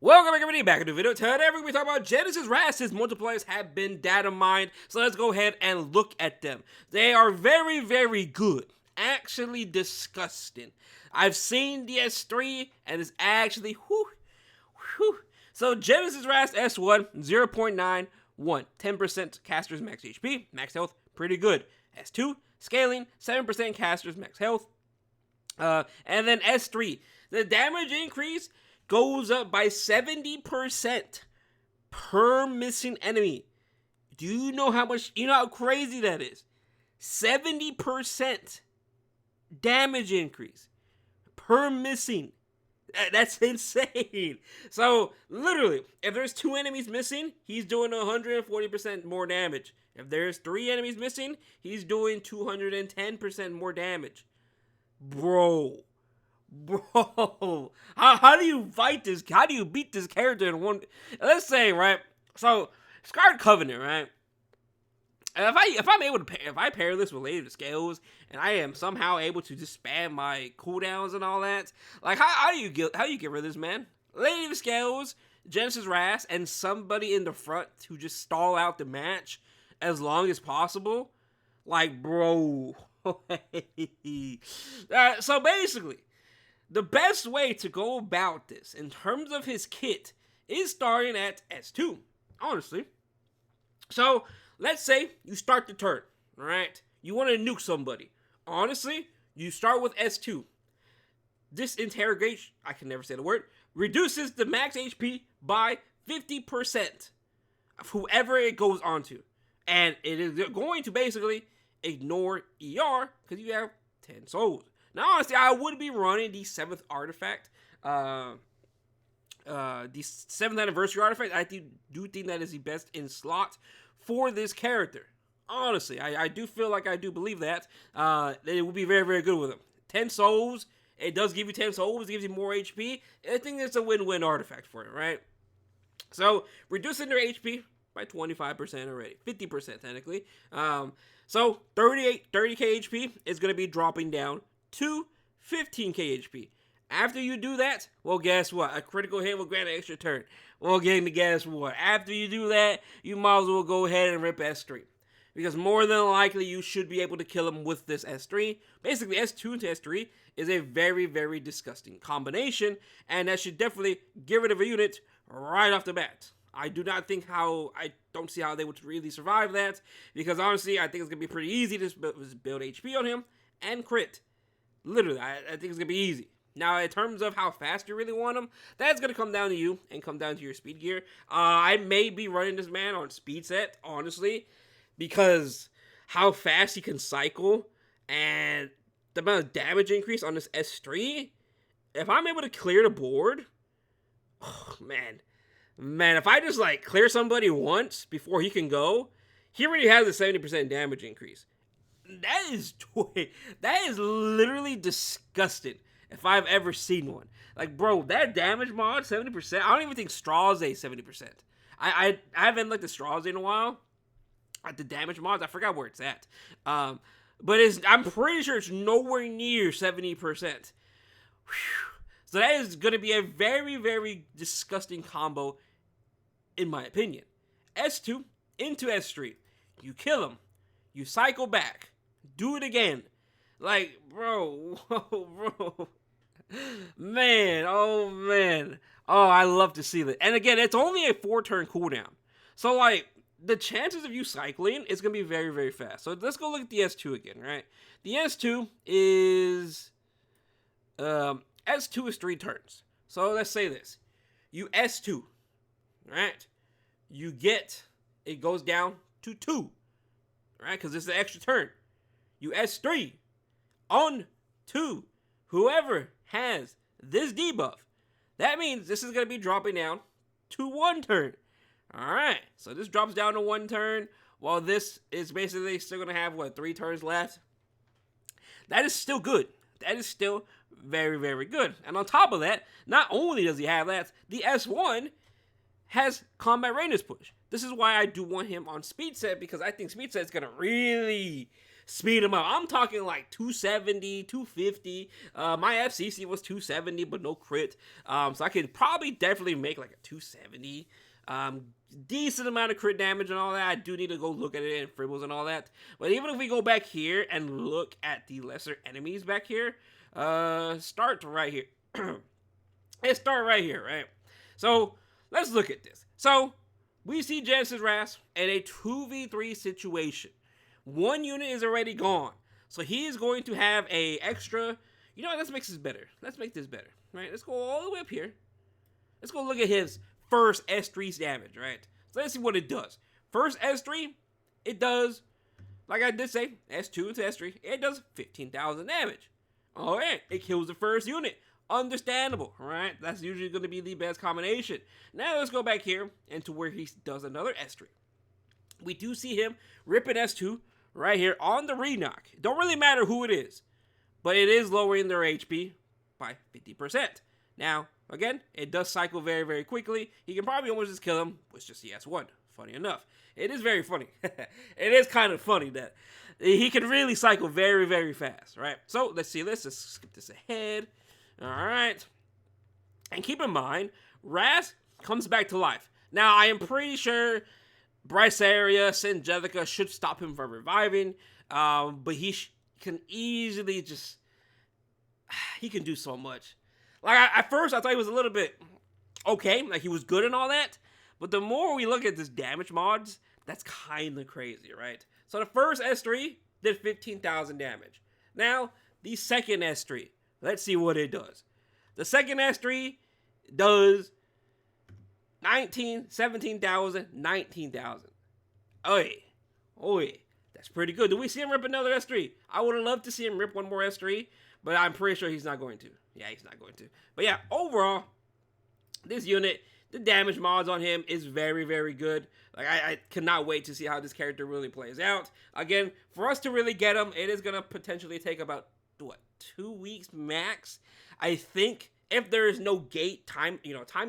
Welcome back everybody, back in the video. Today we're going to be talking about Genesis RAS. His multipliers have been data mined, so let's go ahead and look at them. They are very, very good. Actually disgusting. I've seen the S3, and it's actually, whew. So Genesis RAS S1, 0.91, 10% caster's max HP, max health, pretty good. S2, scaling, 7% caster's max health. And then S3, the damage increase goes up by 70% per missing enemy. Do you know how much, how crazy that is? 70% damage increase per missing. That's insane. So, literally, if there's 2 enemies missing, he's doing 140% more damage. If there's 3 enemies missing, he's doing 210% more damage. Bro, how do you fight this? How do you beat this character in one? Let's say, right? So, Scarred Covenant, right? If I pair this with Lady of the Scales, and I am somehow able to just spam my cooldowns and all that, like how do you get rid of this, man? Lady of the Scales, Genesis RAS, and somebody in the front who just stall out the match as long as possible. Like, bro. So basically, the best way to go about this in terms of his kit is starting at S2, honestly. So let's say you start the turn, alright? You want to nuke somebody. Honestly, you start with S2. This interrogation, I can never say the word, reduces the max HP by 50% of whoever it goes onto. And it is going to basically ignore ER because you have 10 souls. Now, honestly, I would be running the 7th artifact, the 7th anniversary artifact. I do think that is the best in slot for this character. Honestly, I do feel like I do believe that. It will be very, very good with him. 10 souls. It does give you 10 souls. It gives you more HP. I think it's a win-win artifact for him, right? So, reducing their HP by 25% already. 50% technically. So 30k HP is going to be dropping down to 15k HP. After you do that, well, guess what? A critical hit will grant an extra turn. Well, guess what? After you do that, you might as well go ahead and rip S3. Because more than likely, you should be able to kill him with this S3. Basically, S2 into S3 is a very, very disgusting combination. And that should definitely get rid of a unit right off the bat. I don't see how they would really survive that, because honestly, I think it's going to be pretty easy to build HP on him and crit. Literally, I think it's going to be easy. Now, in terms of how fast you really want him, that's going to come down to you and come down to your speed gear. I may be running this man on speed set, honestly, because how fast he can cycle and the amount of damage increase on this S3, if I'm able to clear the board, oh, Man, if I just, clear somebody once before he can go, he already has a 70% damage increase. That is literally disgusting if I've ever seen one. Like, bro, that damage mod, 70%, I don't even think Straws a 70%. I haven't looked at Straws in a while. At the damage mods, I forgot where it's at. But I'm pretty sure it's nowhere near 70%. Whew. So that is going to be a very, very disgusting combo, in my opinion. S2 into S3. You kill him. You cycle back. Do it again. Like, bro. Man. Oh, I love to see that. And again, it's only a 4-turn cooldown. So, the chances of you cycling is going to be very, very fast. So let's go look at the S2 again, right? The S2 is... S2 is 3 turns. So let's say this. You S2, right? You get, it goes down to 2, right? Because it's an extra turn. You S3 on 2. Whoever has this debuff, that means this is going to be dropping down to 1 turn. All right. So this drops down to 1 turn, while this is basically still going to have, 3 turns left. That is still good. That is still very, very good. And on top of that, not only does he have that, the S1 has combat readiness push. This is why I do want him on speed set, because I think speed set is going to really speed him up. I'm talking like 270, 250. My FCC was 270, but no crit. So I could probably definitely make like a 270. Decent amount of crit damage and all that. I do need to go look at it in Fribbles and all that. But even if we go back here and look at the lesser enemies back here, start right here. Let's start right here, right? So let's look at this. So we see Genesis RAS in a 2v3 situation. One unit is already gone. So he is going to have a extra, you know what, let's make this better. Let's make this better, right? Let's go all the way up here. Let's go look at his first S3's damage, right? So let's see what it does. First S3, it does, like I did say, S2 to S3, it does 15,000 damage. All right, it kills the first unit. Understandable, right? That's usually going to be the best combination. Now let's go back here into where he does another S3. We do see him ripping S2 right here on the reknock. Don't really matter who it is, but it is lowering their HP by 50%. Now, again, it does cycle very, very quickly. He can probably almost just kill him with just the S1. Funny enough. It is very funny. It is kind of funny that he can really cycle very, very fast, right? So, let's see this. Let's skip this ahead. All right. And keep in mind, RAS comes back to life. Now, I am pretty sure Brysaria, Singelica should stop him from reviving, but he can easily just, he can do so much. Like, at first, I thought he was a little bit okay, like he was good and all that, but the more we look at this damage mods, that's kind of crazy, right? So the first S3 did 15,000 damage. Now, the second S3, let's see what it does. The second S3 does 17,000, 19,000. Oi, that's pretty good. Do we see him rip another S3? I would have loved to see him rip one more S3, but I'm pretty sure he's not going to. Yeah, he's not going to. But yeah, overall, this unit, the damage mods on him is very, very good. Like, I cannot wait to see how this character really plays out. Again, for us to really get him, it is going to potentially take about, 2 weeks max? I think if there is no time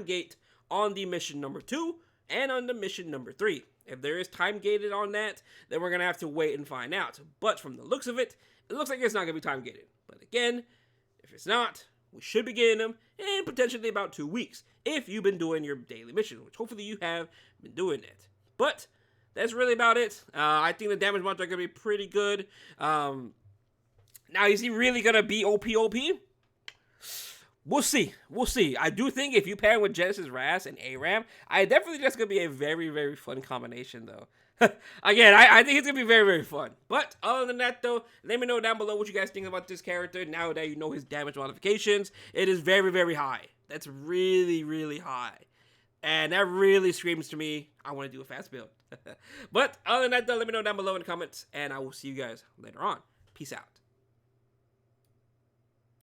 gate on the mission number 2 and on the mission number 3. If there is time gated on that, then we're going to have to wait and find out. But from the looks of it, it looks like it's not going to be time gated. But again, if it's not, we should be getting them in potentially about 2 weeks. If you've been doing your daily mission, which hopefully you have been doing it. But that's really about it. I think the damage mods are going to be pretty good. Now, is he really going to be OP? We'll see. I do think if you pair him with Genesis RAS and ARAM, I definitely that's going to be a very, very fun combination, though. Again, I think it's going to be very, very fun. But other than that, though, let me know down below what you guys think about this character. Now that you know his damage modifications, it is very, very high. That's really, really high. And that really screams to me, I want to do a fast build. But other than that, though, let me know down below in the comments. And I will see you guys later on. Peace out.